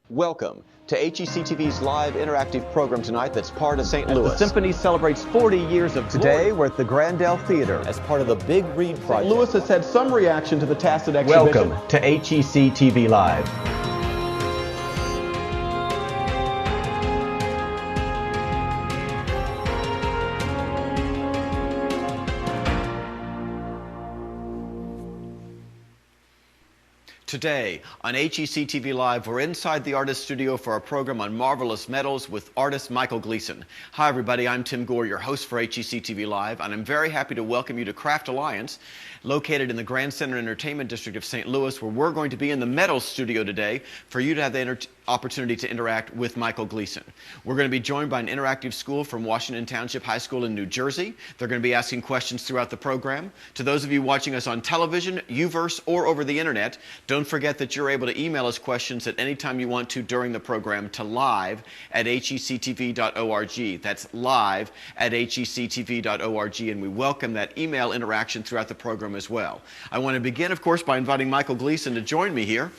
Welcome to HECTV's live interactive program tonight that's part of St. Louis. The symphony celebrates 40 years of Today, glory we're at the Grandel Theater as part of the Big Read Project. St. Louis has had some reaction to the Tacit exhibition. Welcome to HECTV Live. Today on HECTV Live, we're inside the artist studio for our program on marvelous metals with artist Michael Gleason. Hi everybody, I'm Tim Gore, your host for HECTV Live, and I'm very happy to welcome you to Craft Alliance, located in the Grand Center Entertainment District of St. Louis, where we're going to be in the metals studio today for you to have the opportunity to interact with Michael Gleason. We're going to be joined by an interactive school from Washington Township High School in New Jersey. They're going to be asking questions throughout the program. To those of you watching us on television, Uverse, or over the internet, don't forget that you're able to email us questions at any time you want to during the program to live@hectv.org. That's live@hectv.org, and we welcome that email interaction throughout the program as well. I want to begin, of course, by inviting Michael Gleason to join me here.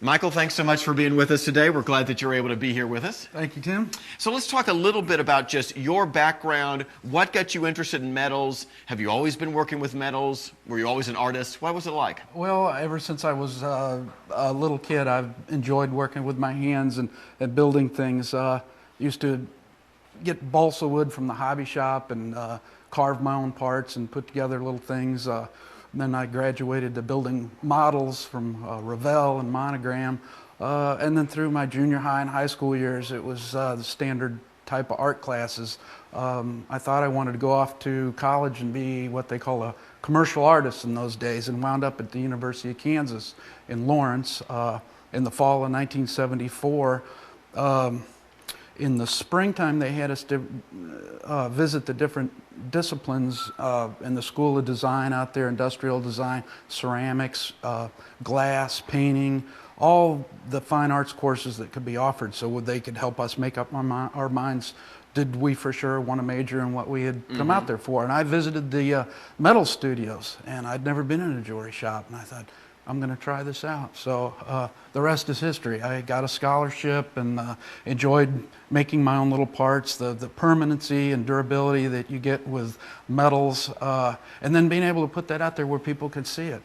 Michael, thanks so much for being with us today. We're glad that you're able to be here with us. Thank you, Tim. So let's talk a little bit about just your background. What got you interested in metals? Have you always been working with metals? Were you always an artist? What was it like? Well, ever since I was a little kid, I've enjoyed working with my hands and building things. Used to get balsa wood from the hobby shop and carve my own parts and put together little things. Then I graduated to building models from Revell and Monogram. And then through my junior high and high school years, it was the standard type of art classes. I thought I wanted to go off to college and be what they call a commercial artist in those days, and wound up at the University of Kansas in Lawrence in the fall of 1974. In the springtime, they had us visit the different disciplines in the School of Design out there, industrial design, ceramics, glass, painting, all the fine arts courses that could be offered, so they could help us make up our minds. Did we for sure want to major in what we had come out there for? And I visited the metal studios, and I'd never been in a jewelry shop, and I thought, I'm going to try this out. So the rest is history. I got a scholarship and enjoyed making my own little parts. The permanency and durability that you get with metals, and then being able to put that out there where people could see it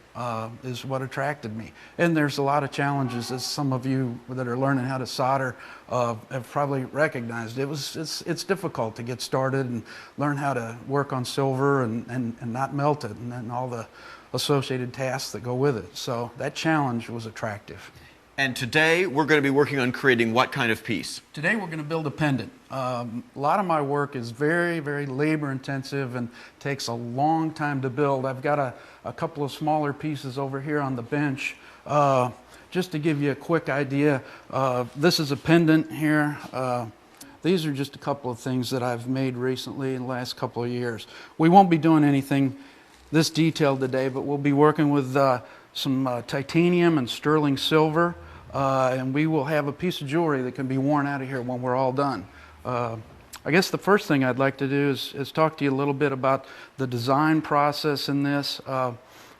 is what attracted me. And there's a lot of challenges, as some of you that are learning how to solder have probably recognized. It's difficult to get started and learn how to work on silver and not melt it, and then all the associated tasks that go with it. So that challenge was attractive. And today we're going to be working on creating what kind of piece? Today we're going to build a pendant. A lot of my work is very, very labor intensive and takes a long time to build. I've got a couple of smaller pieces over here on the bench. Just to give you a quick idea, this is a pendant here. These are just a couple of things that I've made recently in the last couple of years. We won't be doing anything this detailed today, but we'll be working with some titanium and sterling silver, and we will have a piece of jewelry that can be worn out of here when we're all done. I guess the first thing I'd like to do is talk to you a little bit about the design process in this.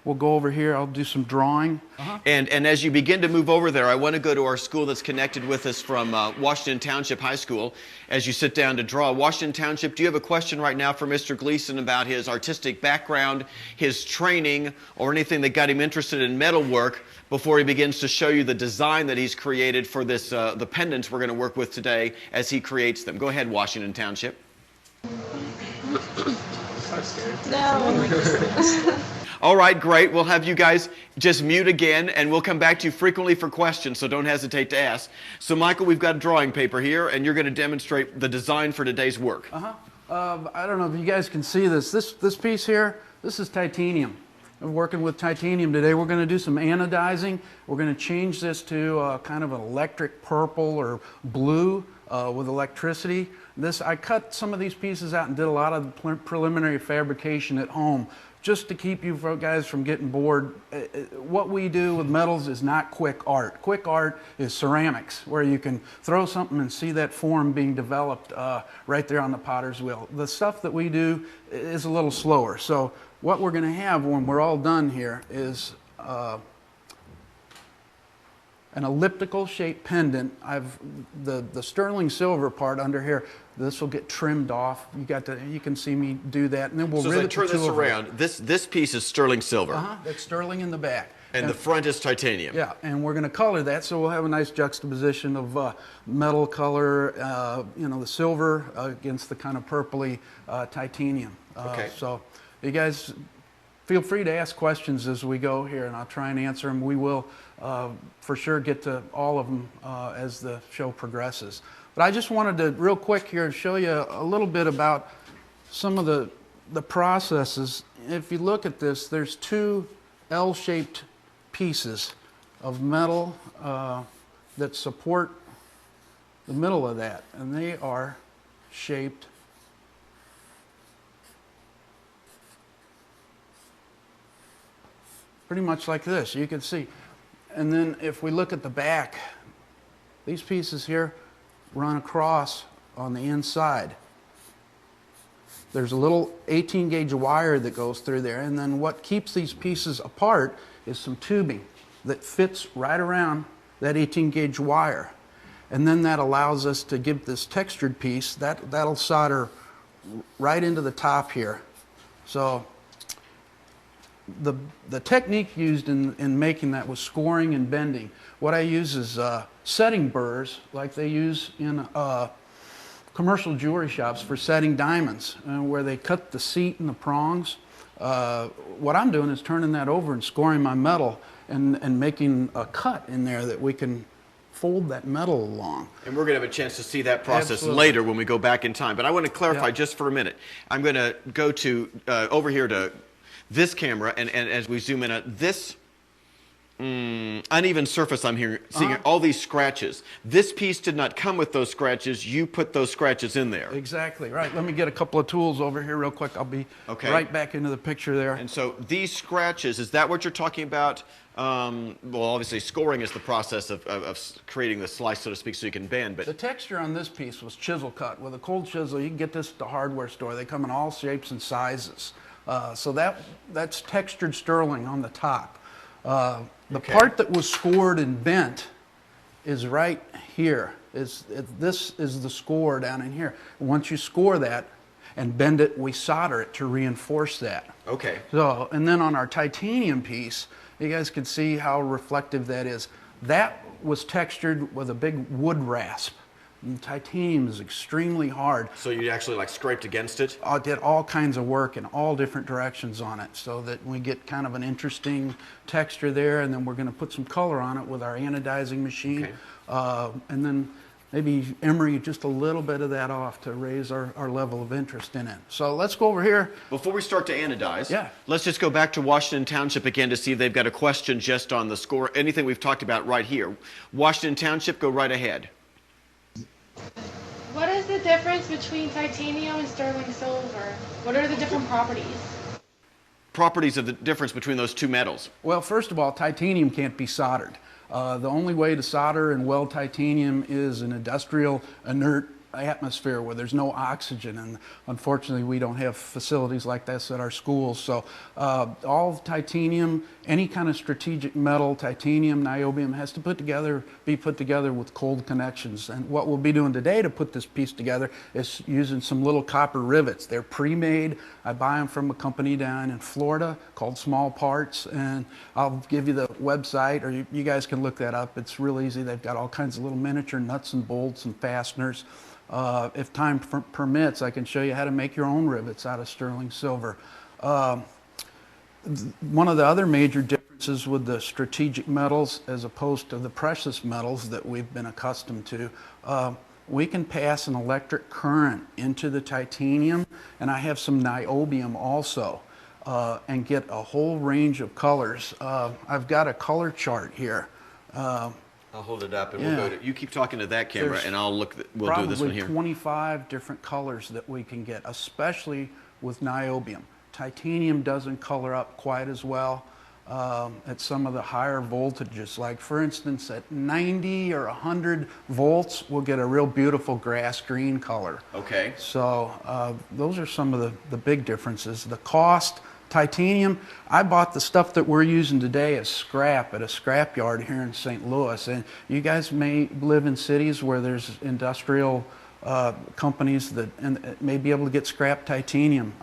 We'll go over here, I'll do some drawing. And as you begin to move over there, I want to go to our school that's connected with us from Washington Township High School. As you sit down to draw, Washington Township, do you have a question right now for Mr. Gleason about his artistic background, his training, or anything that got him interested in metalwork before he begins to show you the design that he's created for this, the pendants we're going to work with today as he creates them? Go ahead, Washington Township. No. All right, great. We'll have you guys just mute again, and we'll come back to you frequently for questions, so don't hesitate to ask. So, Michael, we've got a drawing paper here, and you're going to demonstrate the design for today's work. I don't know if you guys can see this. This piece here, this is titanium. I'm working with titanium today. We're going to do some anodizing. We're going to change this to kind of an electric purple or blue with electricity. I cut some of these pieces out and did a lot of preliminary fabrication at home, just to keep you guys from getting bored. What we do with metals is not quick art. Quick art is ceramics, where you can throw something and see that form being developed right there on the potter's wheel. The stuff that we do is a little slower. So what we're going to have when we're all done here is an elliptical shaped pendant. The sterling silver part under here, this will get trimmed off. You can see me do that, and then we'll So as I rivet turn the two this of them. around, this piece is sterling silver. That's sterling in the back. And the front is titanium. Yeah, and we're going to color that, so we'll have a nice juxtaposition of metal color, the silver against the kind of purpley titanium. Okay. So you guys feel free to ask questions as we go here, and I'll try and answer them. We will for sure get to all of them as the show progresses. But I just wanted to, real quick here, show you a little bit about some of the processes. If you look at this, there's two L-shaped pieces of metal that support the middle of that, and they are shaped pretty much like this, you can see. And then if we look at the back, these pieces here run across on the inside. There's a little 18 gauge wire that goes through there, and then what keeps these pieces apart is some tubing that fits right around that 18 gauge wire. And then that allows us to give this textured piece, that'll solder right into the top here. So the technique used in making that was scoring and bending. What I use is setting burrs like they use in commercial jewelry shops for setting diamonds, where they cut the seat and the prongs. What I'm doing is turning that over and scoring my metal and making a cut in there that we can fold that metal along. And we're going to have a chance to see that process Absolutely. later when we go back in time. But I want to clarify Yeah. just for a minute. I'm going to go to over here to this camera, and as we zoom in at this uneven surface, I'm here seeing all these scratches. This piece did not come with those scratches. You put those scratches in there. Exactly right. Let me get a couple of tools over here real quick. I'll be Okay. right back into the picture there. And so these scratches, is that what you're talking about? Well, obviously scoring is the process of creating the slice, so to speak, so you can bend. The But texture on this piece was chisel cut. With a cold chisel, you can get this at the hardware store. They come in all shapes and sizes. So that's textured sterling on the top. The Okay. part that was scored and bent is right here. This is the score down in here. Once you score that and bend it, we solder it to reinforce that. okay. So, and then on our titanium piece, you guys can see how reflective that is. That was textured with a big wood rasp. And titanium is extremely hard. So you actually like scraped against it? I did all kinds of work in all different directions on it so that we get kind of an interesting texture there, and then we're going to put some color on it with our anodizing machine. Okay. And then maybe emery just a little bit of that off to raise our level of interest in it. So let's go over here. Before we start to anodize, Yeah. let's just go back to Washington Township again to see if they've got a question just on the score, anything we've talked about right here. Washington Township, go right ahead. What is the difference between titanium and sterling silver? What are the different properties? Properties of the difference between those two metals. Well, first of all, titanium can't be soldered. The only way to solder and weld titanium is an industrial inert atmosphere where there's no oxygen, and unfortunately we don't have facilities like this at our schools. So all titanium, any kind of strategic metal, titanium, niobium, has to be put together with cold connections. And what we'll be doing today to put this piece together is using some little copper rivets. They're pre-made. I buy them from a company down in Florida called Small Parts, and I'll give you the website, or you guys can look that up. It's real easy. They've got all kinds of little miniature nuts and bolts and fasteners. If time permits, I can show you how to make your own rivets out of sterling silver. One of the other major differences with the strategic metals as opposed to the precious metals that we've been accustomed to, we can pass an electric current into the titanium, and I have some niobium also, and get a whole range of colors. I've got a color chart here. I'll hold it up and Yeah. we'll go to, you keep talking to that camera There's and I'll look, we'll do this one Probably here. 25 different colors that we can get, especially with niobium. Titanium doesn't color up quite as well at some of the higher voltages. Like for instance, at 90 or 100 volts, we'll get a real beautiful grass green color. Okay. So those are some of the big differences. The cost Titanium, I bought the stuff that we're using today as scrap at a scrap yard here in St. Louis. And you guys may live in cities where there's industrial companies that may be able to get scrap titanium.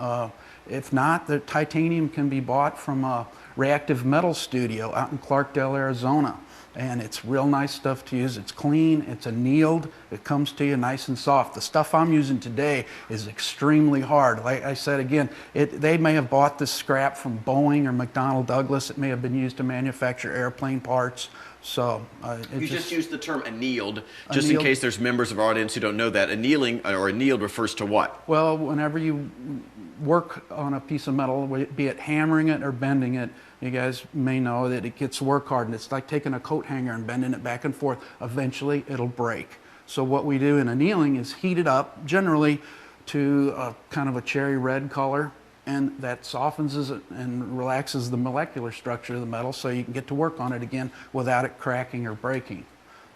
If not, the titanium can be bought from a reactive metal studio out in Clarkdale, Arizona. And it's real nice stuff to use. It's clean, it's annealed, it comes to you nice and soft. The stuff I'm using today is extremely hard. Like I said again, they may have bought this scrap from Boeing or McDonnell Douglas. It may have been used to manufacture airplane parts. So you just used the term annealed, just in case there's members of our audience who don't know that. Annealing or annealed refers to what? Well, whenever you work on a piece of metal, be it hammering it or bending it, you guys may know that it gets work hardened. It's like taking a coat hanger and bending it back and forth. Eventually, it'll break. So what we do in annealing is heat it up, generally to kind of a cherry red color, and that softens it and relaxes the molecular structure of the metal so you can get to work on it again without it cracking or breaking.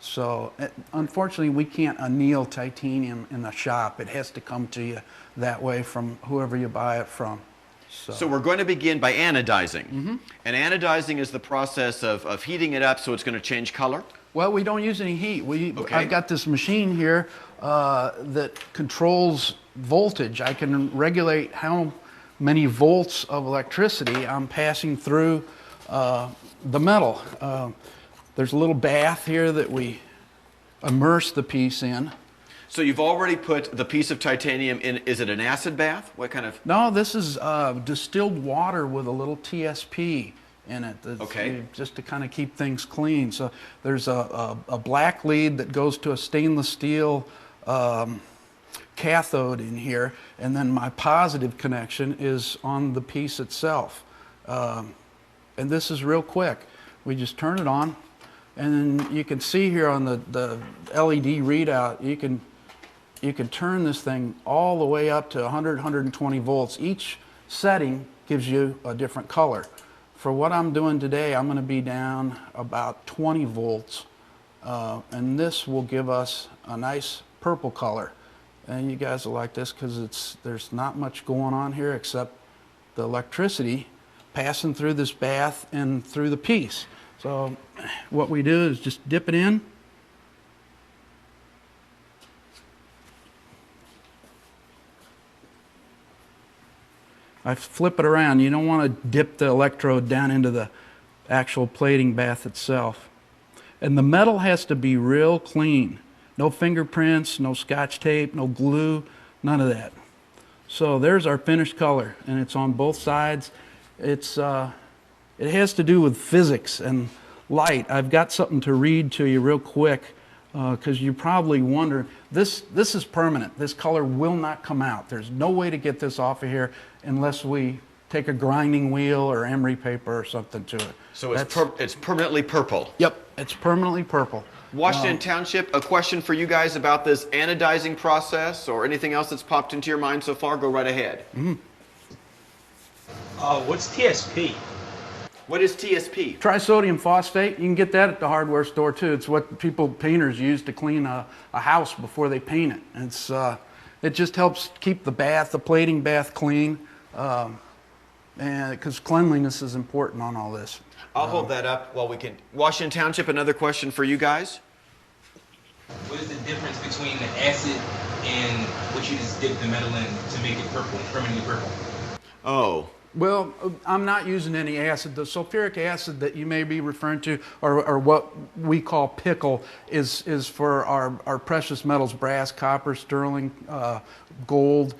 So unfortunately, we can't anneal titanium in the shop. It has to come to you that way from whoever you buy it from. So we're going to begin by anodizing. And anodizing is the process of heating it up so it's going to change color? Well, we don't use any heat. I've got this machine here that controls voltage. I can regulate how many volts of electricity I'm passing through the metal. There's a little bath here that we immerse the piece in. So you've already put the piece of titanium in, is it an acid bath? What kind of? No, this is distilled water with a little TSP in it. Okay. Just to kind of keep things clean. So there's a black lead that goes to a stainless steel cathode in here, and then my positive connection is on the piece itself. And this is real quick. We just turn it on, and then you can see here on the LED readout, you can turn this thing all the way up to 100, 120 volts. Each setting gives you a different color. For what I'm doing today, I'm going to be down about 20 volts, and this will give us a nice purple color. And you guys will like this because there's not much going on here except the electricity passing through this bath and through the piece. So what we do is just dip it in. I flip it around. You don't want to dip the electrode down into the actual plating bath itself. And the metal has to be real clean. No fingerprints, no scotch tape, no glue, none of that. So there's our finished color, and it's on both sides. It has to do with physics and light. I've got something to read to you real quick because you probably wonder, this is permanent. This color will not come out. There's no way to get this off of here unless we take a grinding wheel or emery paper or something to it. So it's permanently purple? Yep, it's permanently purple. Washington Township, a question for you guys about this anodizing process or anything else that's popped into your mind so far? Go right ahead. What's TSP? What is TSP? Trisodium phosphate. You can get that at the hardware store too. It's what painters use to clean a house before they paint it. It just helps keep the plating bath clean, and because cleanliness is important on all this. I'll hold that up while we can. Washington Township, another question for you guys. What is the difference between the acid and what you just dip the metal in to make it purple, permanently purple? Oh. Well, I'm not using any acid. The sulfuric acid that you may be referring to, or what we call pickle, is for our precious metals, brass, copper, sterling, gold.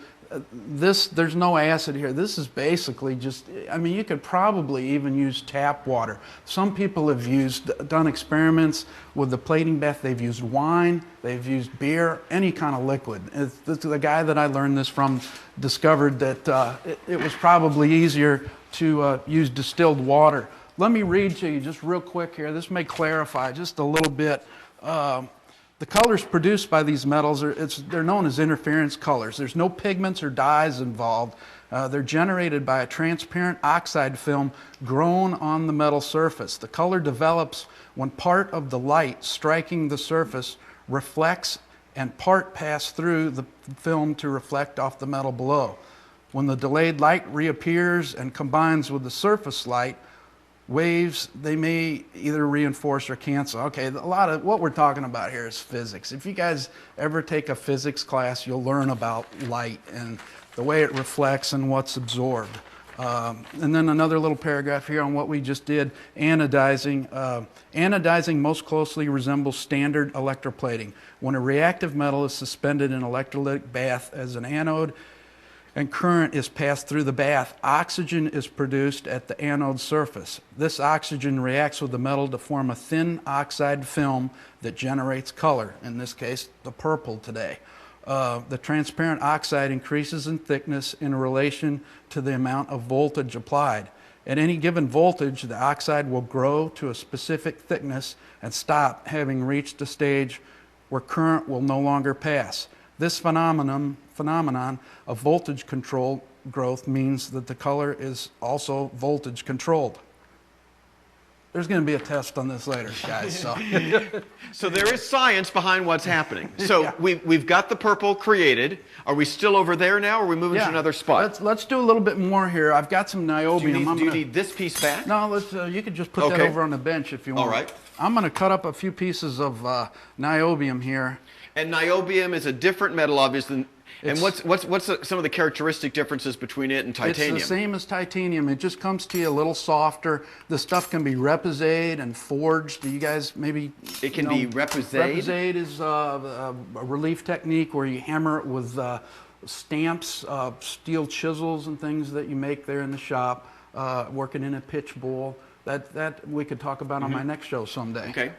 There's no acid here. This is basically just, I mean, you could probably even use tap water. Some people have done experiments with the plating bath. They've used wine, they've used beer, any kind of liquid. The guy that I learned this from discovered that it was probably easier to use distilled water. Let me read to you just real quick here. This may clarify just a little bit. The colors produced by these metals, they're known as interference colors. There's no pigments or dyes involved. They're generated by a transparent oxide film grown on the metal surface. The color develops when part of the light striking the surface reflects and part pass through the film to reflect off the metal below. When the delayed light reappears and combines with the surface light, waves, they may either reinforce or cancel. Okay, a lot of what we're talking about here is physics. If you guys ever take a physics class, you'll learn about light and the way it reflects and what's absorbed. And then another little paragraph here on what we just did, anodizing. Anodizing most closely resembles standard electroplating. When a reactive metal is suspended in an electrolytic bath as an anode, and current is passed through the bath, oxygen is produced at the anode surface. This oxygen reacts with the metal to form a thin oxide film that generates color, in this case, the purple today. The transparent oxide increases in thickness in relation to the amount of voltage applied. At any given voltage, the oxide will grow to a specific thickness and stop, having reached a stage where current will no longer pass. This phenomenon of voltage control growth means that the color is also voltage controlled. There's going to be a test on this later, guys. So, So there is science behind what's happening. So Yeah. we've got the purple created. Are we still over there now, or are we moving to another spot? Let's do a little bit more here. I've got some niobium. Do you need this piece back? No, you could just put that over on the bench if you want. All right. I'm going to cut up a few pieces of niobium here. And niobium is a different metal, obviously. And what's some of the characteristic differences between it and titanium? It's the same as titanium. It just comes to you a little softer. The stuff can be reposade and forged. Do you guys maybe? It can be reposade? Reposade is a relief technique where you hammer it with stamps, steel chisels and things that you make there in the shop, working in a pitch bowl. That we could talk about on my next show someday. Okay.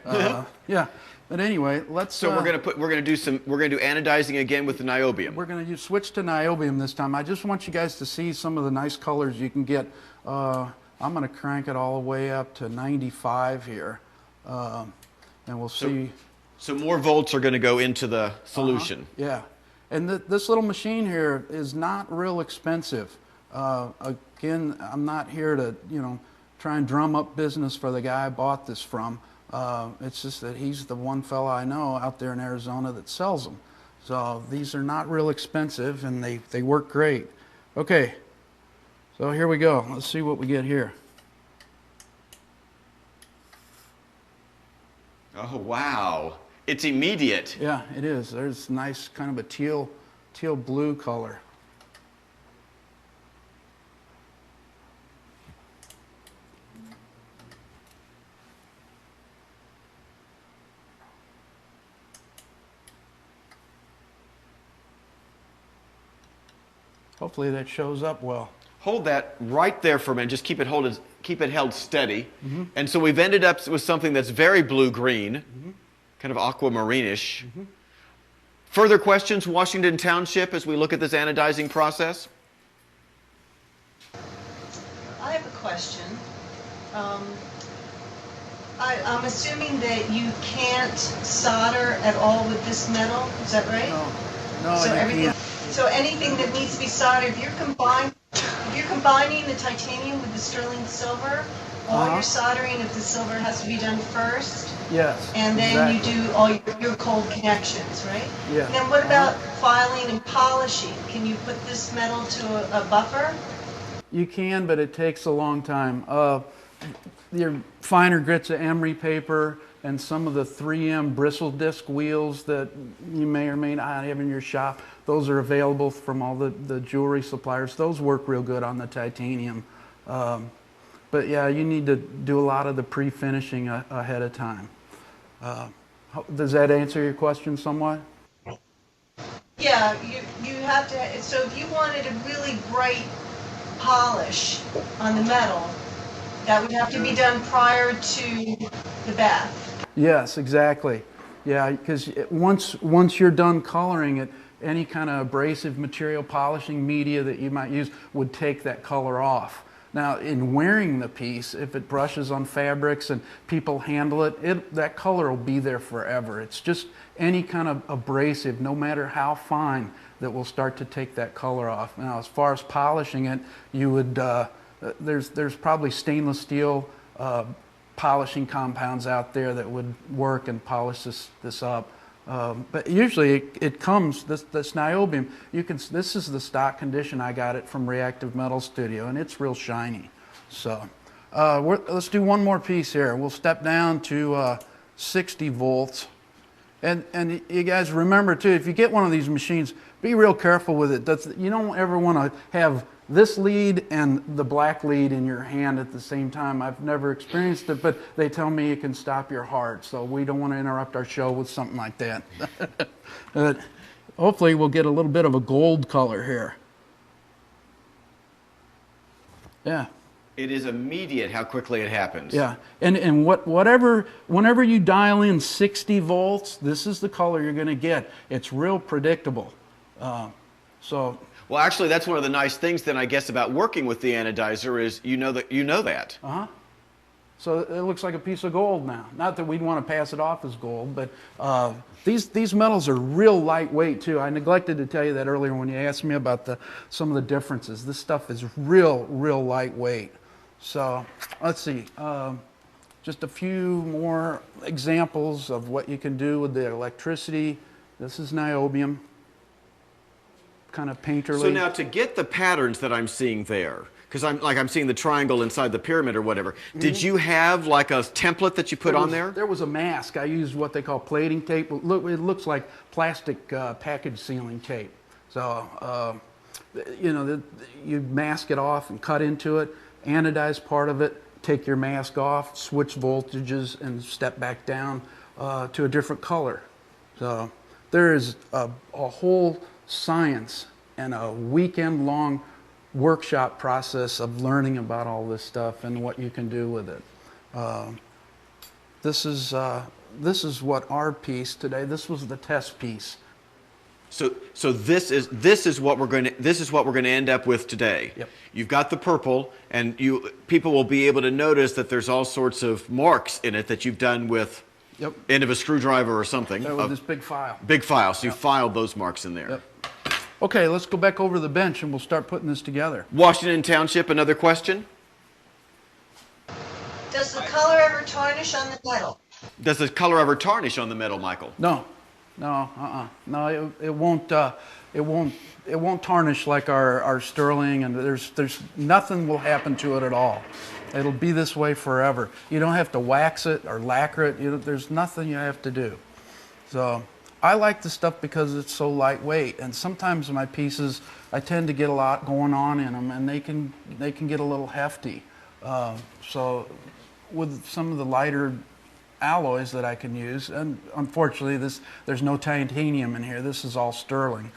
Yeah. But anyway, let's. So we're gonna do anodizing again with the niobium. We're going to switch to niobium this time. I just want you guys to see some of the nice colors you can get. I'm going to crank it all the way up to 95 here, and we'll see. So more volts are going to go into the solution. Yeah, and this little machine here is not real expensive. Again, I'm not here to try and drum up business for the guy I bought this from. It's just that he's the one fella I know out there in Arizona that sells them. So these are not real expensive, and they work great. Okay, so here we go. Let's see what we get here. Oh, wow. It's immediate. Yeah, it is. There's nice kind of a teal blue color. Hopefully that shows up well. Hold that right there for a minute. Just keep it held steady. And so we've ended up with something that's very blue-green, kind of aquamarine-ish. Further questions, Washington Township, as we look at this anodizing process? I have a question. I'm assuming that you can't solder at all with this metal. Is that right? No, So you everything. can't. So anything that needs to be soldered, if you're combining the titanium with the sterling silver, all your soldering of the silver has to be done first. Yes. And then exactly. you do all your cold connections, right? Yeah. And then what about filing and polishing? Can you put this metal to a buffer? You can, but it takes a long time. Your finer grits of emery paper and some of the 3M bristle disc wheels that you may or may not have in your shop, those are available from all the jewelry suppliers. Those work real good on the titanium. But yeah, you need to do a lot of the pre-finishing ahead of time. Does that answer your question somewhat? Yeah, you have to, so if you wanted a really bright polish on the metal, that would have to be done prior to the bath. Yes, exactly. Yeah, because once you're done coloring it, any kind of abrasive material polishing media that you might use would take that color off. Now, in wearing the piece, if it brushes on fabrics and people handle it, that color will be there forever. It's just any kind of abrasive, no matter how fine, that will start to take that color off. Now, as far as polishing it, you would, there's probably stainless steel polishing compounds out there that would work and polish this up. But usually it comes, this niobium, this is the stock condition. I got it from Reactive Metal Studio, and it's real shiny. So let's do one more piece here. We'll step down to 60 volts. And you guys remember too, if you get one of these machines, be real careful with it. You don't ever want to have this lead and the black lead in your hand at the same time. I've never experienced it, but they tell me it can stop your heart. So we don't want to interrupt our show with something like that. Hopefully we'll get a little bit of a gold color here. Yeah. It is immediate how quickly it happens. Yeah, and whenever you dial in 60 volts, this is the color you're going to get. It's real predictable. Well, actually, that's one of the nice things then, I guess, about working with the anodizer is you know that. Uh-huh. So it looks like a piece of gold now. Not that we'd want to pass it off as gold, but these metals are real lightweight too. I neglected to tell you that earlier when you asked me about some of the differences. This stuff is real lightweight. So let's see, just a few more examples of what you can do with the electricity. This is niobium, kind of painterly. So now to get the patterns that I'm seeing there, because I'm seeing the triangle inside the pyramid or whatever, did you have like a template that you put on there? There was a mask. I used what they call plating tape. It looks like plastic package sealing tape. So, you mask it off and cut into it. Anodize part of it, take your mask off, switch voltages, and step back down to a different color. So there is a whole science and a weekend-long workshop process of learning about all this stuff and what you can do with it. This is what our piece today. This was the test piece. So this is what we're going to end up with today. Yep. You've got the purple, and people will be able to notice that there's all sorts of marks in it that you've done with end of a screwdriver or something. With this big file. Big file. So you filed those marks in there. Yep. Okay, let's go back over to the bench and we'll start putting this together. Washington Township, another question. Does the color ever tarnish on the metal? Does the color ever tarnish on the metal, Michael? No, it won't. It won't tarnish like our sterling, and there's nothing will happen to it at all. It'll be this way forever. You don't have to wax it or lacquer it. There's nothing you have to do. So I like the stuff because it's so lightweight, and sometimes my pieces I tend to get a lot going on in them, and they can get a little hefty. So with some of the lighter alloys that I can use, and unfortunately there's no titanium in here. This is all sterling.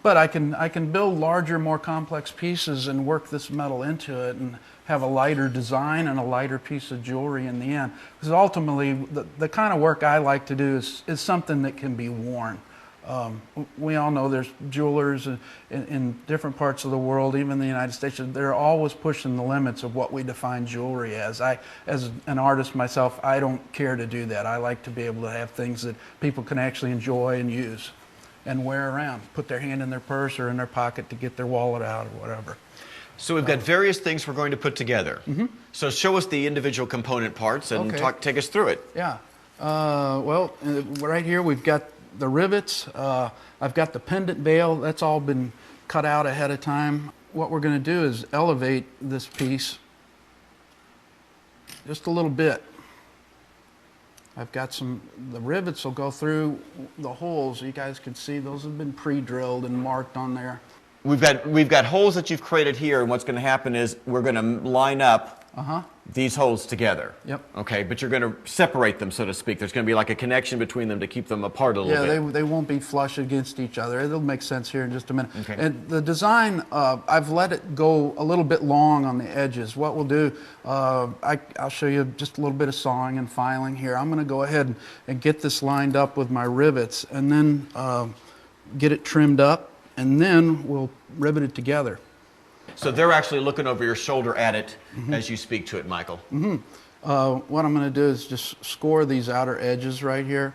But I can build larger, more complex pieces and work this metal into it and have a lighter design and a lighter piece of jewelry in the end. Because ultimately, the kind of work I like to do is something that can be worn. We all know there's jewelers in different parts of the world, even the United States. They're always pushing the limits of what we define jewelry as. As an artist myself, I don't care to do that. I like to be able to have things that people can actually enjoy and use and wear around, put their hand in their purse or in their pocket to get their wallet out or whatever. So we've got various things we're going to put together. So show us the individual component parts and take us through it. Yeah. Well, right here we've got the rivets. I've got the pendant bail. That's all been cut out ahead of time. What we're going to do is elevate this piece just a little bit. I've got the rivets will go through the holes. You guys can see those have been pre-drilled and marked on there. We've got holes that you've created here, and what's going to happen is we're going to line up these holes together. Yep. Okay, but you're going to separate them, so to speak. There's going to be like a connection between them to keep them apart a little bit. Yeah, they won't be flush against each other. It'll make sense here in just a minute. Okay. And the design, I've let it go a little bit long on the edges. What we'll do, I'll show you just a little bit of sawing and filing here. I'm going to go ahead and get this lined up with my rivets, and then get it trimmed up, and then we'll rivet it together. So they're actually looking over your shoulder at it as you speak to it, Michael. What I'm going to do is just score these outer edges right here.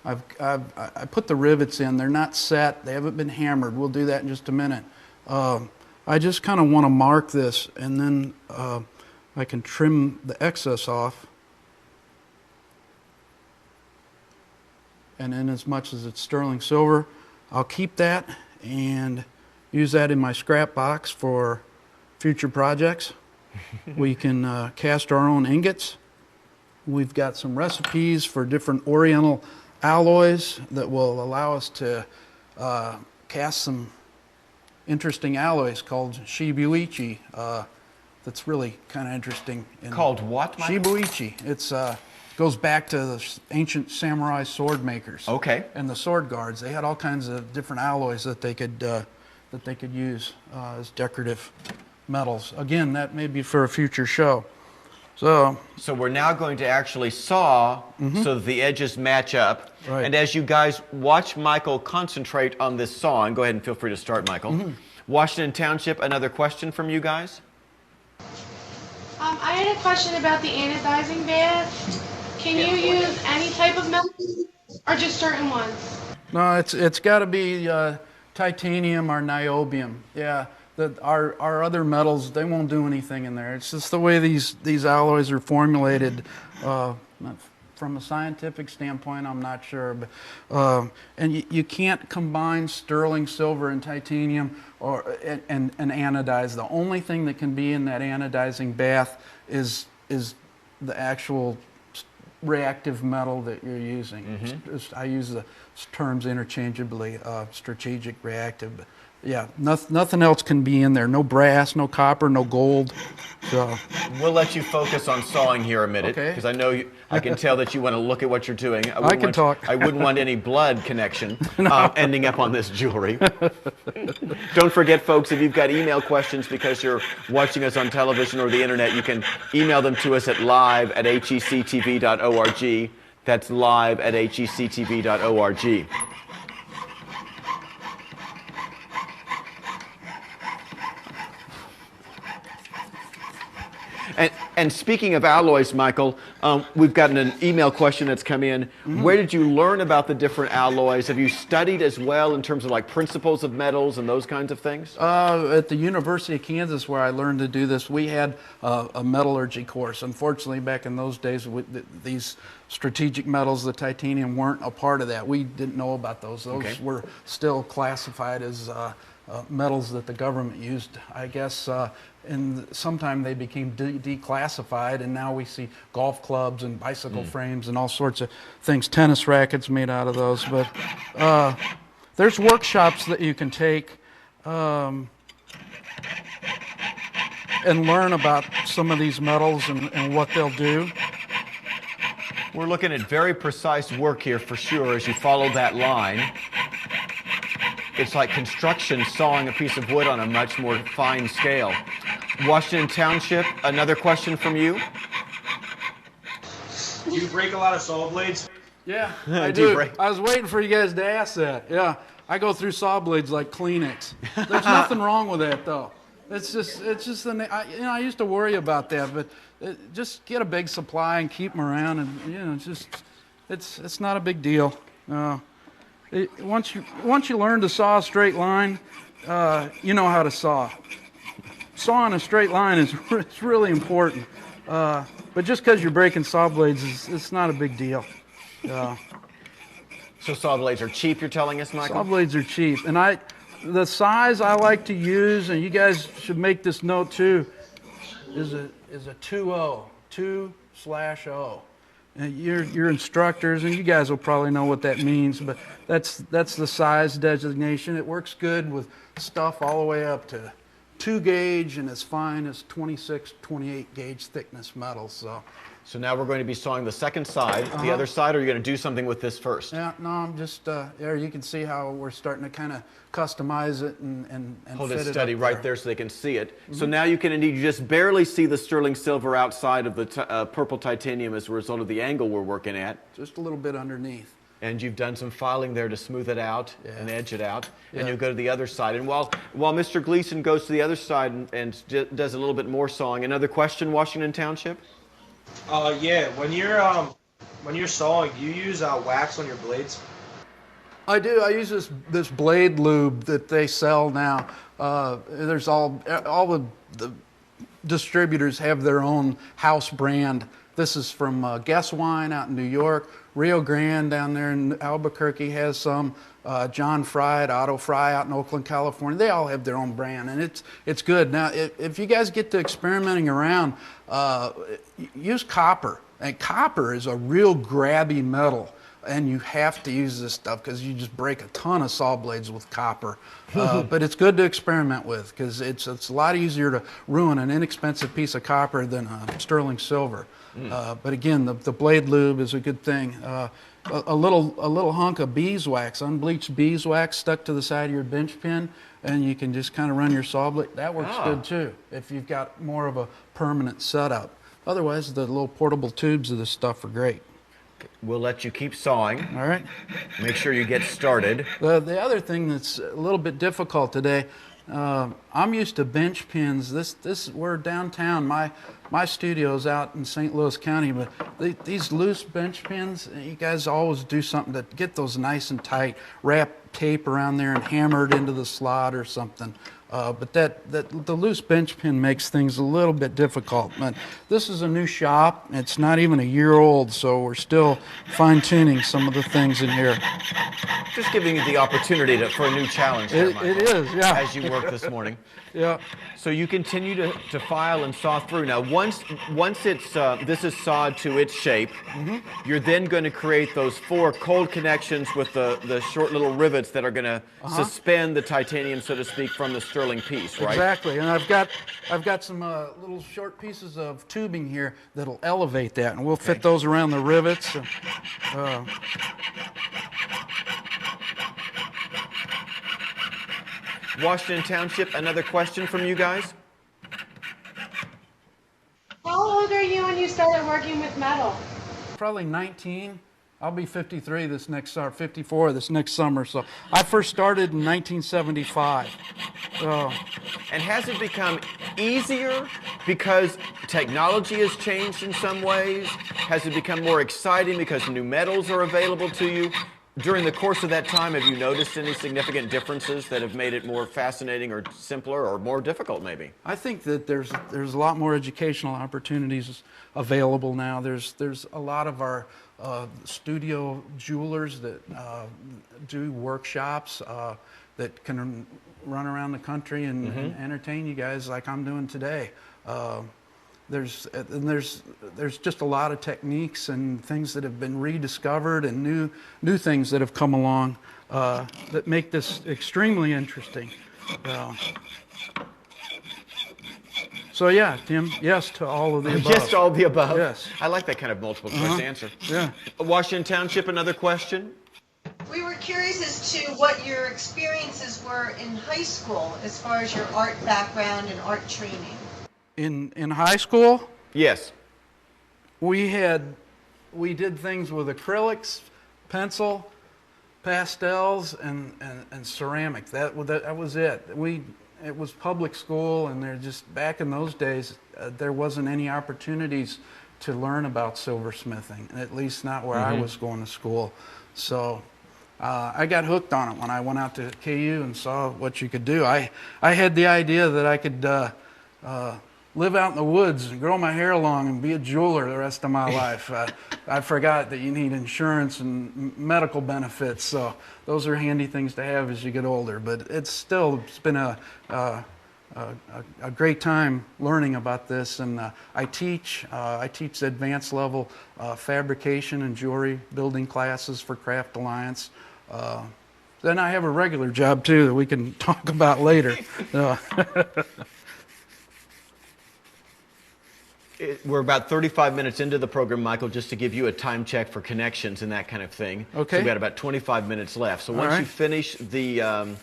I put the rivets in. They're not set. They haven't been hammered. We'll do that in just a minute. I just kind of want to mark this, and then I can trim the excess off. and in as much as it's sterling silver, I'll keep that and use that in my scrap box for future projects. We can cast our own ingots. We've got some recipes for different oriental alloys that will allow us to cast some interesting alloys called shibuichi. That's really kind of interesting. Called what, Mike? Shibuichi. It's goes back to the ancient samurai sword makers. Okay. And the sword guards. They had all kinds of different alloys that they could use as decorative metals. Again, that may be for a future show. So we're now going to actually saw so that the edges match up. Right. And as you guys watch Michael concentrate on this sawing, go ahead and feel free to start, Michael. Washington Township, another question from you guys? I had a question about the anodizing bath. Can you use any type of metal or just certain ones? no, it's got to be titanium or niobium. Yeah. Our other metals, they won't do anything in there. It's just the way these alloys are formulated. From a scientific standpoint, I'm not sure, but and you can't combine sterling silver and titanium and anodize. The only thing that can be in that anodizing bath is the actual reactive metal that you're using. I use the terms interchangeably, strategic, reactive. But yeah, nothing else can be in there. No brass, no copper, no gold. So We'll let you focus on sawing here a minute, Okay. because I know I can tell that you want to look at what you're doing. talk. I wouldn't want any blood connection ending up on this jewelry. Don't forget, folks, if you've got email questions because you're watching us on television or the internet, you can email them to us at live@hectv.org. That's live@hectv.org. And speaking of alloys, Michael, we've gotten an email question that's come in. Where did you learn about the different alloys? Have you studied as well in terms of like principles of metals and those kinds of things? at the University of Kansas, where I learned to do this, we had a metallurgy course. Unfortunately, back in those days, these strategic metals, the titanium, weren't a part of that. We didn't know about those. Those were still classified as metals that the government used, I guess. And sometime they became declassified, and now we see golf clubs and bicycle frames and all sorts of things, tennis rackets made out of those. But there's workshops that you can take and learn about some of these metals and what they'll do. We're looking at very precise work here for sure as you follow that line. It's like construction sawing a piece of wood on a much more fine scale. Washington Township, another question from you? Do you break a lot of saw blades? Yeah, I Do you do. break- I was waiting for you guys to ask that. Yeah, I go through saw blades like Kleenex. There's nothing wrong with that, though. It's just I used to worry about that, but just get a big supply and keep them around, and it's not a big deal. Once you learn to saw a straight line, you know how to saw. Sawing a straight line is really important. But just because you're breaking saw blades, it's not a big deal. So saw blades are cheap, you're telling us, Michael? Saw blades are cheap, and the size I like to use, and you guys should make this note too, is a 2/0. And you're instructors, and you guys will probably know what that means, but that's the size designation. It works good with stuff all the way up to 2 gauge and as fine as 26, 28 gauge thickness metals. So now we're going to be sawing the second side. The other side, or are you going to do something with this first? Yeah, no, I'm just there. You can see how we're starting to kind of customize it and Hold fit it it steady up right there so they can see it. So now you can indeed just barely see the sterling silver outside of the purple titanium as a result of the angle we're working at. Just a little bit underneath. And you've done some filing there to smooth it out and edge it out. Yeah. And you'll go to the other side. And while Mr. Gleason goes to the other side and does a little bit more sawing, another question, Washington Township? Yeah. When you're sawing, do you use wax on your blades? I do. I use this blade lube that they sell now. There's all the distributors have their own house brand This is from Guess Wine out in New York. Rio Grande down there in Albuquerque has some. John Fry at Auto Fry out in Oakland, California. They all have their own brand, and it's good. Now, if you guys get to experimenting around, use copper. And copper is a real grabby metal, and you have to use this stuff because you just break a ton of saw blades with copper. But it's good to experiment with because it's a lot easier to ruin an inexpensive piece of copper than sterling silver. But again, the blade lube is a good thing. A little hunk of beeswax, unbleached beeswax stuck to the side of your bench pin, and you can just kind of run your saw blade. That works good too if you've got more of a permanent setup. Otherwise, the little portable tubes of this stuff are great. We'll let you keep sawing. All right. Make sure you get started. The other thing that's a little bit difficult today, I'm used to bench pins. We're downtown. My studio's out in St. Louis County, but these loose bench pins, you guys always do something to get those nice and tight. Wrap tape around there and hammer it into the slot or something. But the loose bench pin makes things a little bit difficult. But this is a new shop. It's not even a year old, so we're still fine-tuning some of the things in here. Just giving you the opportunity for a new challenge here, Michael, it is, yeah. as you work this morning. Yeah. So you continue to file and saw through. Now, once it's this is sawed to its shape, you're then going to create those 4 cold connections with the short little rivets that are going to suspend the titanium, so to speak, from the sterling piece, right? Exactly. And I've got some little short pieces of tubing here that'll elevate that, and we'll fit those around the rivets. Washington Township, another question from you guys? How old are you when you started working with metal? Probably 19. I'll be 53 this next summer, 54 this next summer. So I first started in 1975. And has it become easier because technology has changed in some ways? Has it become more exciting because new metals are available to you? During the course of that time, have you noticed any significant differences that have made it more fascinating or simpler or more difficult, maybe? I think that there's a lot more educational opportunities available now. There's a lot of our studio jewelers that do workshops that can run around the country and entertain you guys like I'm doing today. There's just a lot of techniques and things that have been rediscovered and new things that have come along that make this extremely interesting. So yeah, Tim, yes to all of the above. Yes to all of the above? Yes. I like that kind of multiple choice answer. Yeah. Washington Township, another question? We were curious as to what your experiences were in high school as far as your art background and art training. In high school? Yes. We did things with acrylics, pencil, pastels, and ceramic. That was it. It was public school, and there just back in those days there wasn't any opportunities to learn about silversmithing, at least not where I was going to school. So I got hooked on it when I went out to KU and saw what you could do. I had the idea that I could live out in the woods and grow my hair long and be a jeweler the rest of my life. I forgot that you need insurance and medical benefits, so those are handy things to have as you get older. But it's been a great time learning about this, and I teach advanced level fabrication and jewelry building classes for Craft Alliance. Then I have a regular job too that we can talk about later. We're about 35 minutes into the program, Michael, just to give you a time check for connections and that kind of thing. Okay. So we've got about 25 minutes left. So once you finish the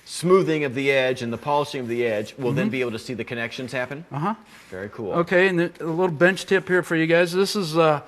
smoothing of the edge and the polishing of the edge, we'll then be able to see the connections happen? Very cool. Okay, and a little bench tip here for you guys. This is, well,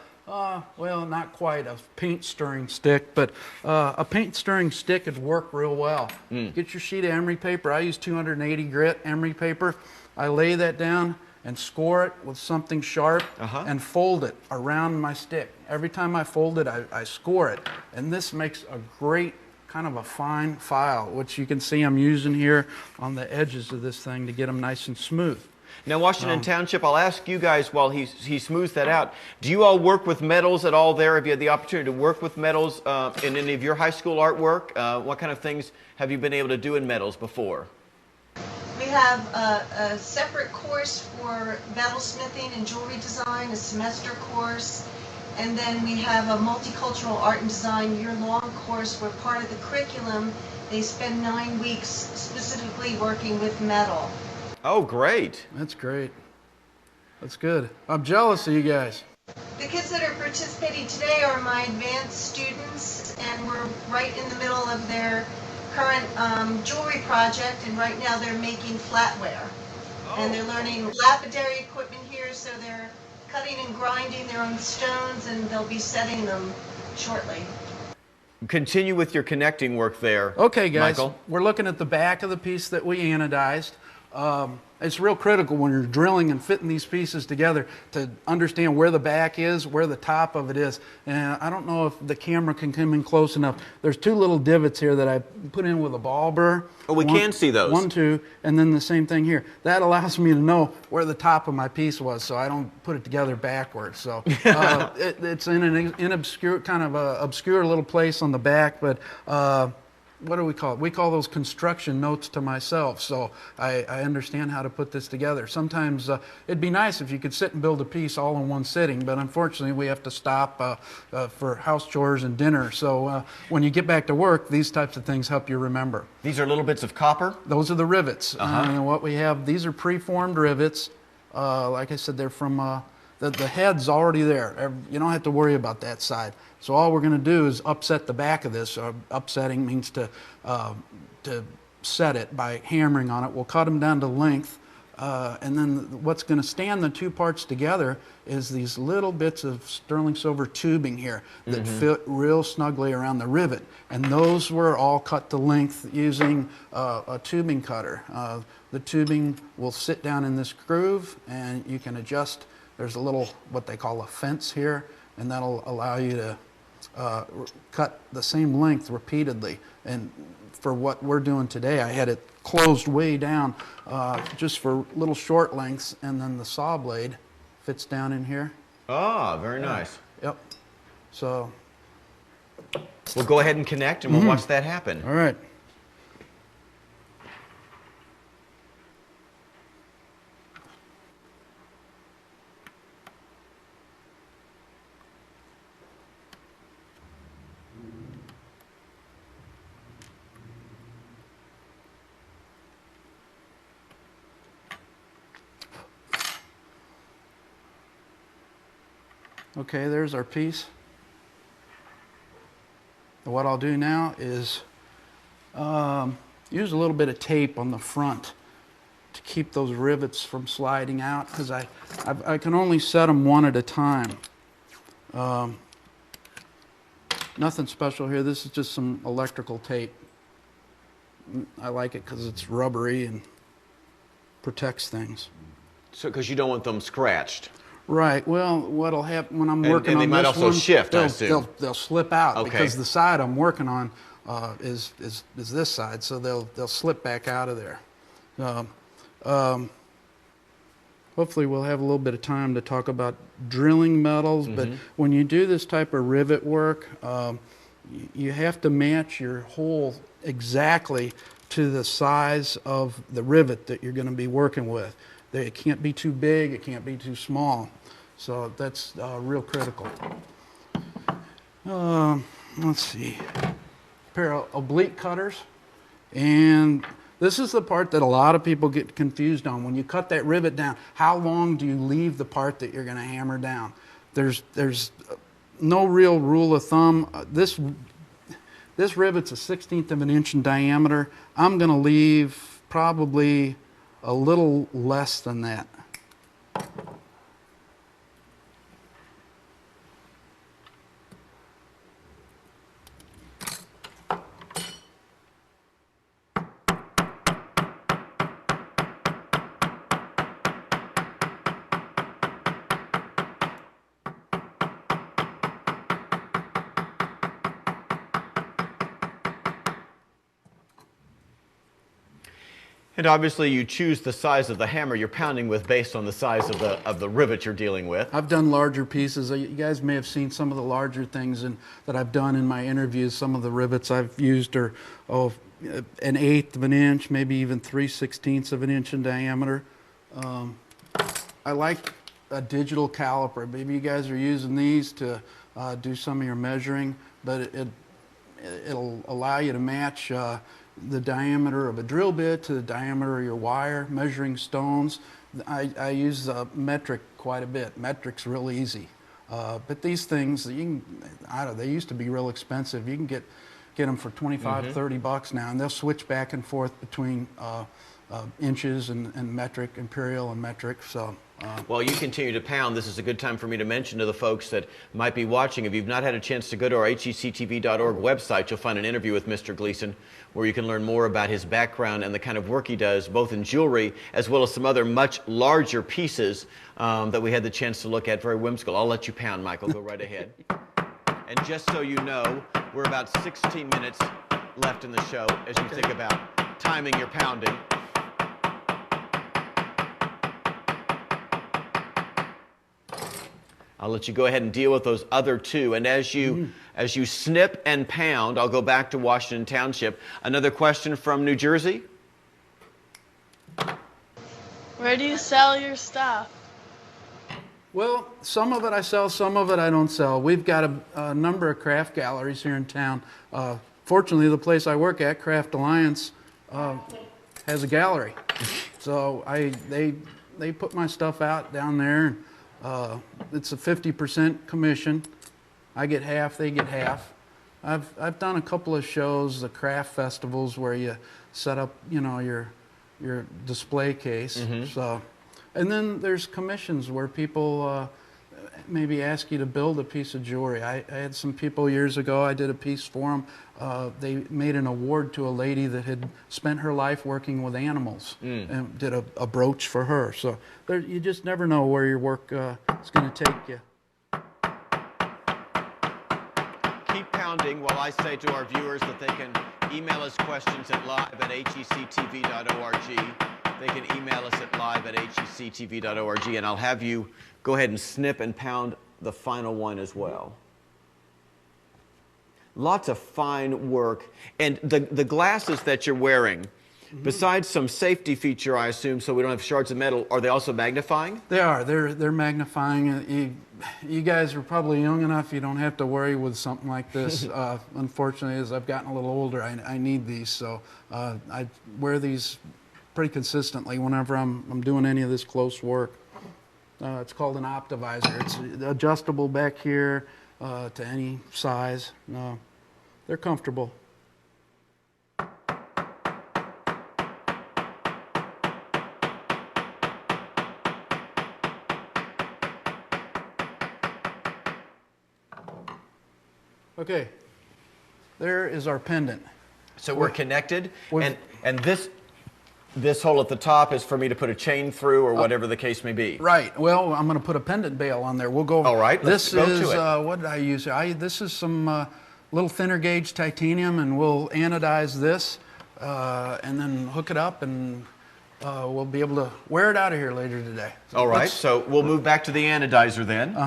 not quite a paint stirring stick, but a paint stirring stick would work real well. Get your sheet of emery paper. I use 280 grit emery paper. I lay that down and score it with something sharp and fold it around my stick. Every time I fold it, I score it. And this makes a great kind of a fine file, which you can see I'm using here on the edges of this thing to get them nice and smooth. Now, Washington Township, I'll ask you guys while he smooths that out. Do you all work with metals at all there? Have you had the opportunity to work with metals in any of your high school artwork? What kind of things have you been able to do in metals before? We have a separate course for metalsmithing and jewelry design, a semester course, and then we have a multicultural art and design year-long course where part of the curriculum, they spend 9 weeks specifically working with metal. Oh, great. That's great. That's good. I'm jealous of you guys. The kids that are participating today are my advanced students, and we're right in the middle of their current jewelry project, and right now they're making flatware. And they're learning lapidary equipment here, so they're cutting and grinding their own stones, and they'll be setting them shortly. Continue with your connecting work there. Okay, guys, Michael. we're looking at the back of the piece that we anodized. It's real critical when you're drilling and fitting these pieces together to understand where the back is, where the top of it is. And I don't know if the camera can come in close enough. There's 2 little divots here that I put in with a ball burr. Oh, we can see those. 1, 2, and then the same thing here. That allows me to know where the top of my piece was, so I don't put it together backwards. So it's in an obscure, kind of a obscure little place on the back, but what do we call it? We call those construction notes to myself, so I understand how to put this together. Sometimes it'd be nice if you could sit and build a piece all in one sitting, but unfortunately we have to stop for house chores and dinner. So when you get back to work, these types of things help you remember. These are little bits of copper? Those are the rivets. And what we have, these are preformed rivets. Like I said, they're from, the head's already there. You don't have to worry about that side. So all we're going to do is upset the back of this. Upsetting means to set it by hammering on it. We'll cut them down to length. And then what's going to stand the 2 parts together is these little bits of sterling silver tubing here that fit real snugly around the rivet. And those were all cut to length using a tubing cutter. The tubing will sit down in this groove, and you can adjust. There's a little, what they call a fence here, and that'll allow you to cut the same length repeatedly. And for what we're doing today, I had it closed way down just for little short lengths, and then the saw blade fits down in here. Ah, very nice. Yep. So we'll go ahead and connect, and we'll watch that happen. all right. Okay, there's our piece. What I'll do now is use a little bit of tape on the front to keep those rivets from sliding out, because I can only set them one at a time. Nothing special here. This is just some electrical tape. I like it because it's rubbery and protects things. So, because you don't want them scratched. Right. Well, what'll happen when I'm working and on they might this also one, shift, I assume. they'll slip out, Okay. because the side I'm working on is this side, so they'll slip back out of there. Hopefully we'll have a little bit of time to talk about drilling metals, but when you do this type of rivet work, you have to match your hole exactly to the size of the rivet that you're going to be working with. It can't be too big, it can't be too small. So that's real critical. Let's see. A pair of oblique cutters. And this is the part that a lot of people get confused on. When you cut that rivet down, how long do you leave the part that you're going to hammer down? There's no real rule of thumb. This rivet's a 1/16 of an inch in diameter. I'm going to leave probably a little less than that. And obviously you choose the size of the hammer you're pounding with based on the size of the rivet you're dealing with. I've done larger pieces. You guys may have seen some of the larger things that I've done in my interviews. Some of the rivets I've used are an eighth of an inch, maybe even 3/16 of an inch in diameter. I like a digital caliper. Maybe you guys are using these to do some of your measuring, but it'll allow you to match the diameter of a drill bit to the diameter of your wire, measuring stones. I use metric quite a bit. Metric's real easy. But these things, they used to be real expensive. You can get them for 25, 30 bucks now, and they'll switch back and forth between inches and metric, imperial and metric. So. While you continue to pound, this is a good time for me to mention to the folks that might be watching, if you've not had a chance to go to our hectv.org website, you'll find an interview with Mr. Gleason where you can learn more about his background and the kind of work he does, both in jewelry as well as some other much larger pieces that we had the chance to look at. Very whimsical. I'll let you pound, Michael. Go right ahead. And just so you know, we're about 16 minutes left in the show as you think about timing your pounding. I'll let you go ahead and deal with those other two. And as you snip and pound, I'll go back to Washington Township. Another question from New Jersey. Where do you sell your stuff? Well, some of it I sell, some of it I don't sell. We've got a number of craft galleries here in town. Fortunately, the place I work at, Craft Alliance, has a gallery. So they put my stuff out down there. It's a 50% commission. I get half, they get half. I've done a couple of shows, the craft festivals, where you set up, your display case. So, and then there's commissions where people maybe ask you to build a piece of jewelry. I had some people years ago, I did a piece for them. They made an award to a lady that had spent her life working with animals and did a brooch for her. So you just never know where your work is going to take you. Keep pounding while I say to our viewers that they can email us questions at live@hectv.org. They can email us at live@hectv.org, and I'll have you go ahead and snip and pound the final one as well. Lots of fine work. And the glasses that you're wearing, besides some safety feature, I assume, so we don't have shards of metal, are they also magnifying? They are. They're magnifying. You guys are probably young enough you don't have to worry with something like this. Unfortunately, as I've gotten a little older, I need these. So I wear these pretty consistently whenever I'm doing any of this close work. It's called an optivisor. It's adjustable back here to any size. They're comfortable. Okay, there is our pendant. So we're connected, and this hole at the top is for me to put a chain through, or whatever the case may be. Right. Well, I'm going to put a pendant bail on there. We'll go. All right. Let's go to it. What did I use? This is some little thinner gauge titanium, and we'll anodize this, and then hook it up, and we'll be able to wear it out of here later today. All right. So we'll move back to the anodizer then.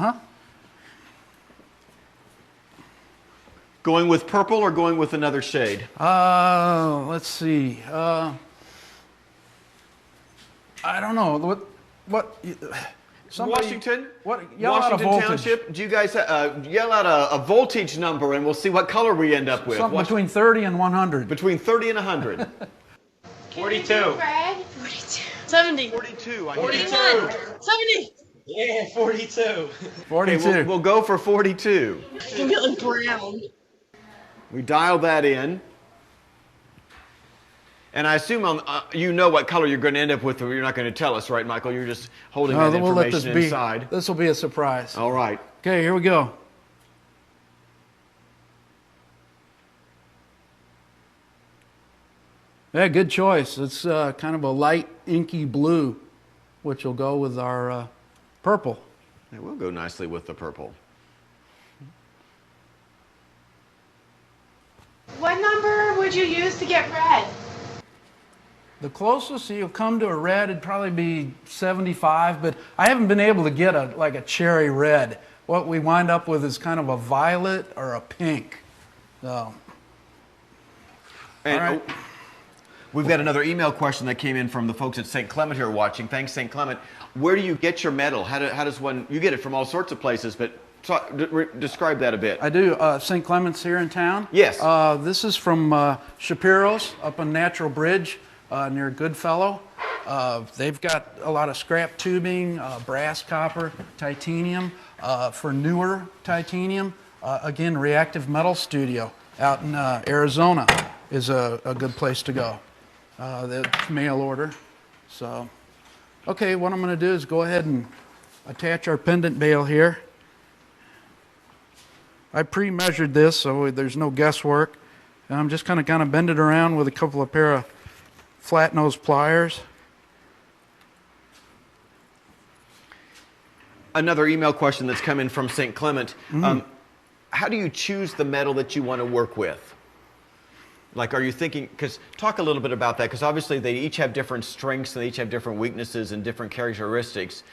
Going with purple or going with another shade? Let's see. I don't know. What? Somebody, Washington? Yell Washington out a Township? Do you guys yell out a voltage number, and we'll see what color we end up with? Something between 30 and 100. Between 30 and 100. 42. 42. 70. 42. 41. 70. Yeah, 42. 42. Okay, we'll go for 42. It's gonna be like brown. We dial that in. And I assume you know what color you're going to end up with, or you're not going to tell us, right, Michael? You're just holding that information inside. This will be a surprise. All right. Okay, here we go. Yeah, good choice. It's kind of a light inky blue, which will go with our purple. It will go nicely with the purple. What number would you use to get red? The closest you'll come to a red would probably be 75, but I haven't been able to get like a cherry red. What we wind up with is kind of a violet or a pink. So, And all right. we've got another email question that came in from the folks at St. Clement here watching. Thanks, St. Clement. Where do you get your metal? How does one, you get it from all sorts of places, but describe that a bit. I do. St. Clement's here in town. Yes. This is from Shapiro's up on Natural Bridge near Goodfellow. They've got a lot of scrap tubing, brass, copper, titanium. For newer titanium, again, Reactive Metal Studio out in Arizona is a good place to go. The mail order. So, okay, what I'm going to do is go ahead and attach our pendant bail here. I pre-measured this, so there's no guesswork. And I'm just going to kind of bend it around with a couple of pair of flat nose pliers. Another email question that's come in from St. Clement. How do you choose the metal that you want to work with? Like, are you thinking, because talk a little bit about that, because obviously they each have different strengths and they each have different weaknesses and different characteristics.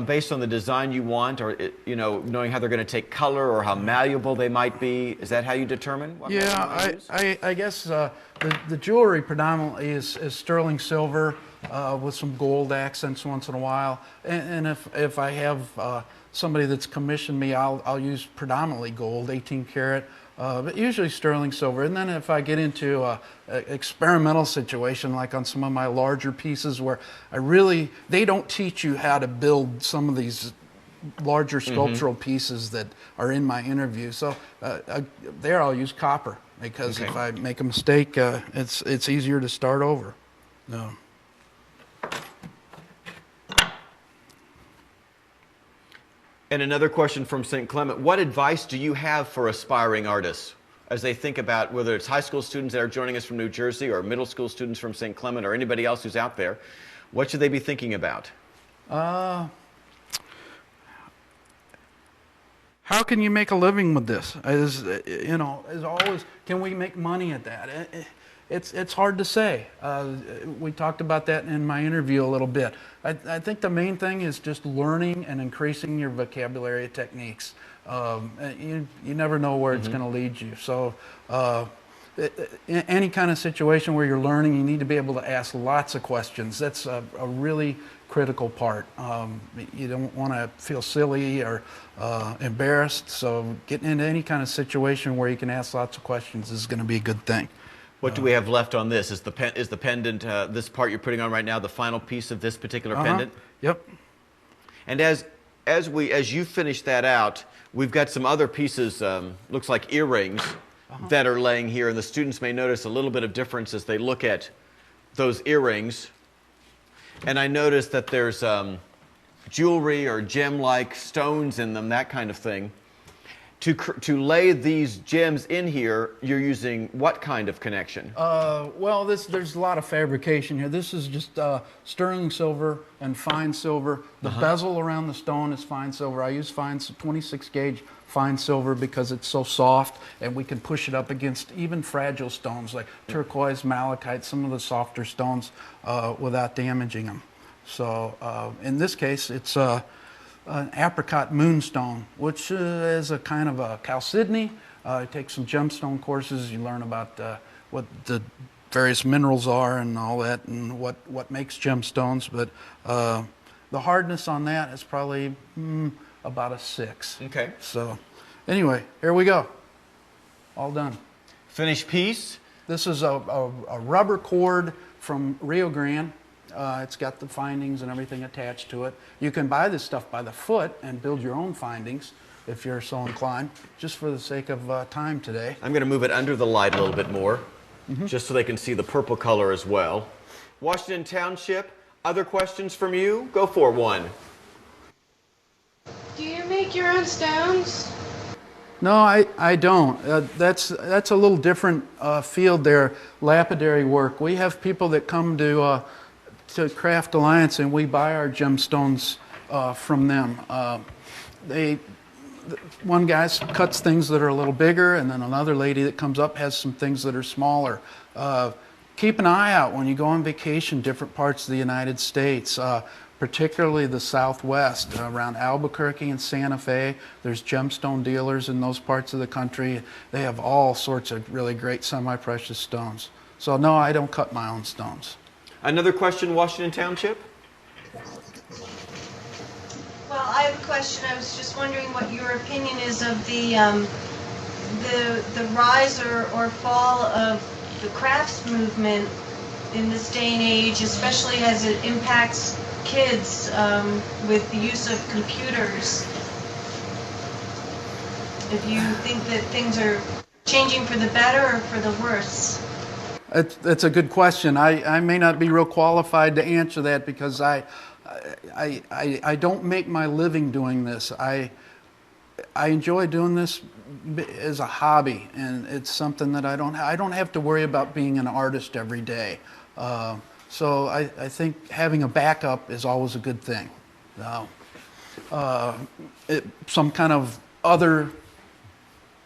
Based on the design you want, or, you know, knowing how they're going to take color or how malleable they might be, is that how you determine what metal you want to use? I guess the jewelry predominantly is sterling silver with some gold accents once in a while. And if I have somebody that's commissioned me, I'll use predominantly gold, 18 karat. But usually sterling silver. And then if I get into an experimental situation, like on some of my larger pieces where they don't teach you how to build some of these larger sculptural pieces that are in my interview. So there I'll use copper, because if I make a mistake, it's easier to start over. No. And another question from St. Clement. What advice do you have for aspiring artists as they think about whether it's high school students that are joining us from New Jersey or middle school students from St. Clement or anybody else who's out there? What should they be thinking about? How can you make a living with this? As always, can we make money at that? It's hard to say. We talked about that in my interview a little bit. I think the main thing is just learning and increasing your vocabulary techniques. You never know where it's going to lead you. So in any kind of situation where you're learning, you need to be able to ask lots of questions. That's a really critical part. You don't want to feel silly or embarrassed. So getting into any kind of situation where you can ask lots of questions is going to be a good thing. What do we have left on this? Is the pendant, this part you're putting on right now, the final piece of this particular pendant? Yep. And as you finish that out, we've got some other pieces, looks like earrings, that are laying here, and the students may notice a little bit of difference as they look at those earrings. And I noticed that there's jewelry or gem-like stones in them, that kind of thing. To lay these gems in here, you're using what kind of connection? Well, there's a lot of fabrication here. This is just sterling silver and fine silver. The bezel around the stone is fine silver. I use 26 gauge fine silver because it's so soft, and we can push it up against even fragile stones like turquoise, malachite, some of the softer stones without damaging them. So in this case, it's an apricot moonstone, which is a kind of a chalcedony. You take some gemstone courses, you learn about what the various minerals are and all that, and what makes gemstones. But the hardness on that is probably about a 6. Okay. So anyway, here we go. All done. Finished piece? This is a rubber cord from Rio Grande. It's got the findings and everything attached to it. You can buy this stuff by the foot and build your own findings if you're so inclined, just for the sake of time today. I'm going to move it under the light a little bit more, just so they can see the purple color as well. Washington Township, other questions from you? Go for one. Do you make your own stones? No, I don't. That's a little different field there, lapidary work. We have people that come to Craft Alliance, and we buy our gemstones from them. One guy cuts things that are a little bigger, and then another lady that comes up has some things that are smaller. keep an eye out when you go on vacation, different parts of the United States, particularly the Southwest, around Albuquerque and Santa Fe. There's gemstone dealers in those parts of the country. They have all sorts of really great semi-precious stones. So no, I don't cut my own stones. Another question, Washington Township? Well, I have a question. I was just wondering what your opinion is of the rise or fall of the crafts movement in this day and age, especially as it impacts kids with the use of computers. If you think that things are changing for the better or for the worse? It's a good question. I may not be real qualified to answer that because I don't make my living doing this. I enjoy doing this as a hobby, and it's something that I don't have to worry about being an artist every day. So I think having a backup is always a good thing. Some kind of other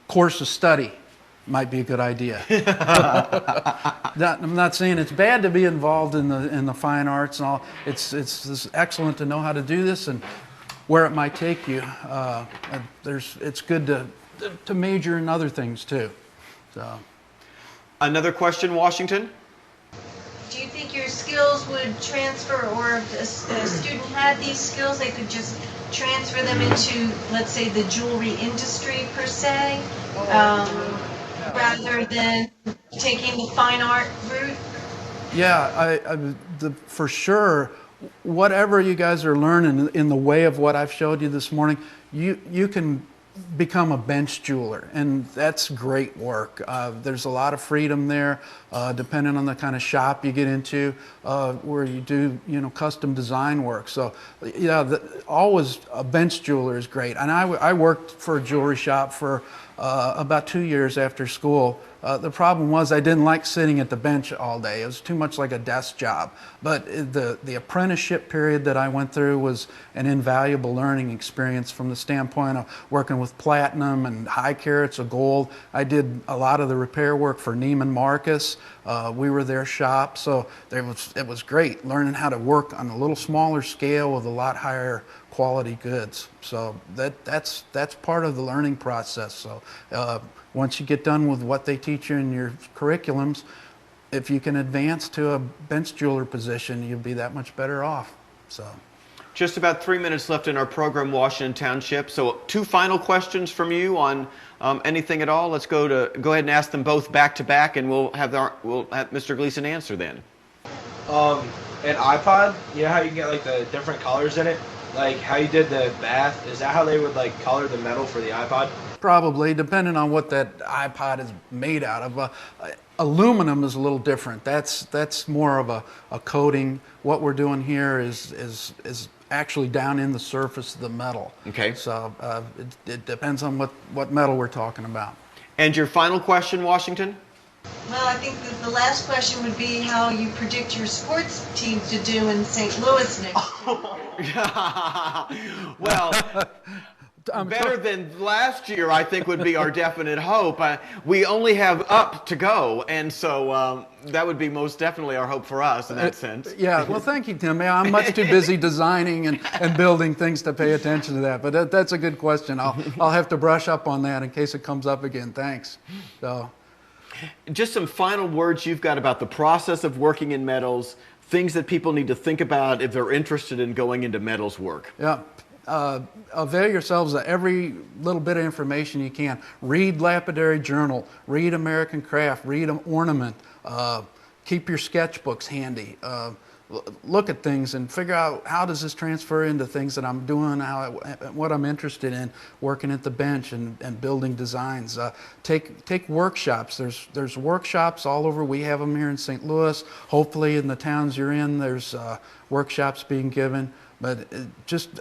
course of study might be a good idea. I'm not saying it's bad to be involved in the fine arts and all. It's excellent to know how to do this and where it might take you. It's good to major in other things too. So. Another question, Washington? Do you think your skills would transfer, or if a student had these skills, they could just transfer them into, let's say, the jewelry industry per se? Rather than taking the fine art route? Yeah, for sure, whatever you guys are learning in the way of what I've showed you this morning, you can become a bench jeweler, and that's great work. There's a lot of freedom there, depending on the kind of shop you get into, where you do custom design work. So yeah, always a bench jeweler is great. And I worked for a jewelry shop for about 2 years after school. The problem was I didn't like sitting at the bench all day. It was too much like a desk job. But the apprenticeship period that I went through was an invaluable learning experience from the standpoint of working with platinum and high carats of gold. I did a lot of the repair work for Neiman Marcus. We were their shop, so it was great learning how to work on a little smaller scale with a lot higher quality goods. So that's part of the learning process. So once you get done with what they teach you in your curriculums, if you can advance to a bench jeweler position, you'll be that much better off. So. Just about 3 minutes left in our program, Washington Township. So 2 final questions from you on anything at all. Let's go ahead and ask them both back to back, and we'll have Mr. Gleason answer then. An iPod, you know how you can get like the different colors in it? Like how you did the bath, is that how they would like color the metal for the iPod? Probably, depending on what that iPod is made out of. Aluminum is a little different. That's more of a coating. What we're doing here is actually down in the surface of the metal. Okay. So it depends on what metal we're talking about. And your final question, Washington? Well, I think that the last question would be how you predict your sports team to do in St. Louis next year. Well, better than last year, I think, would be our definite hope. We only have up to go, and so that would be most definitely our hope for us in that sense. Yeah, well, thank you, Tim. I'm much too busy designing and building things to pay attention to that, but that's a good question. I'll have to brush up on that in case it comes up again. Thanks. So. Just some final words you've got about the process of working in metals, things that people need to think about if they're interested in going into metals work. Yeah. Avail yourselves of every little bit of information you can. Read Lapidary Journal, read American Craft, read Ornament, keep your sketchbooks handy. Look at things and figure out how does this transfer into things that I'm doing, what I'm interested in, working at the bench and building designs. Take workshops. There's workshops all over. We have them here in St. Louis. Hopefully in the towns you're in, there's workshops being given. But just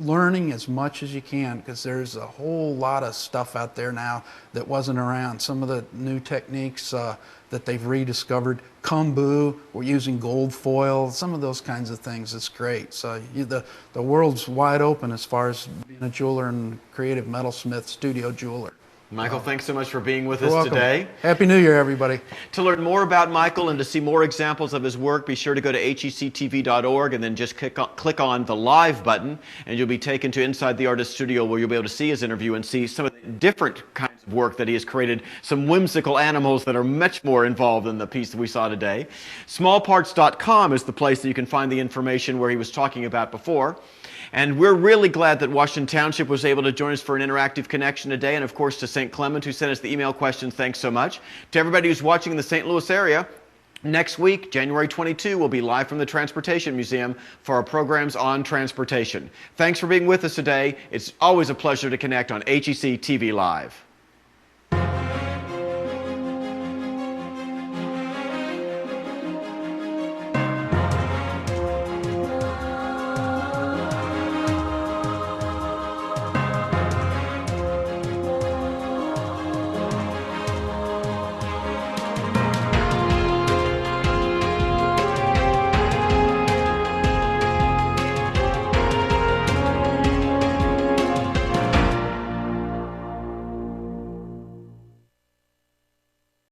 learning as much as you can, because there's a whole lot of stuff out there now that wasn't around. Some of the new techniques that they've rediscovered, kombu, we're using gold foil, some of those kinds of things. It's great. So the world's wide open as far as being a jeweler and creative metalsmith, studio jeweler. Michael, thanks so much for being with You're us welcome. today. Happy New Year, everybody. To learn more about Michael and to see more examples of his work, be sure to go to hectv.org and then just click on the live button, and you'll be taken to Inside the Artist Studio, where you'll be able to see his interview and see some of the different kinds of work that he has created, some whimsical animals that are much more involved than the piece that we saw today. Smallparts.com is the place that you can find the information where he was talking about before. And we're really glad that Washington Township was able to join us for an interactive connection today. And of course to St. Clement, who sent us the email questions, thanks so much. To everybody who's watching in the St. Louis area, next week, January 22, we'll be live from the Transportation Museum for our programs on transportation. Thanks for being with us today. It's always a pleasure to connect on HEC TV Live.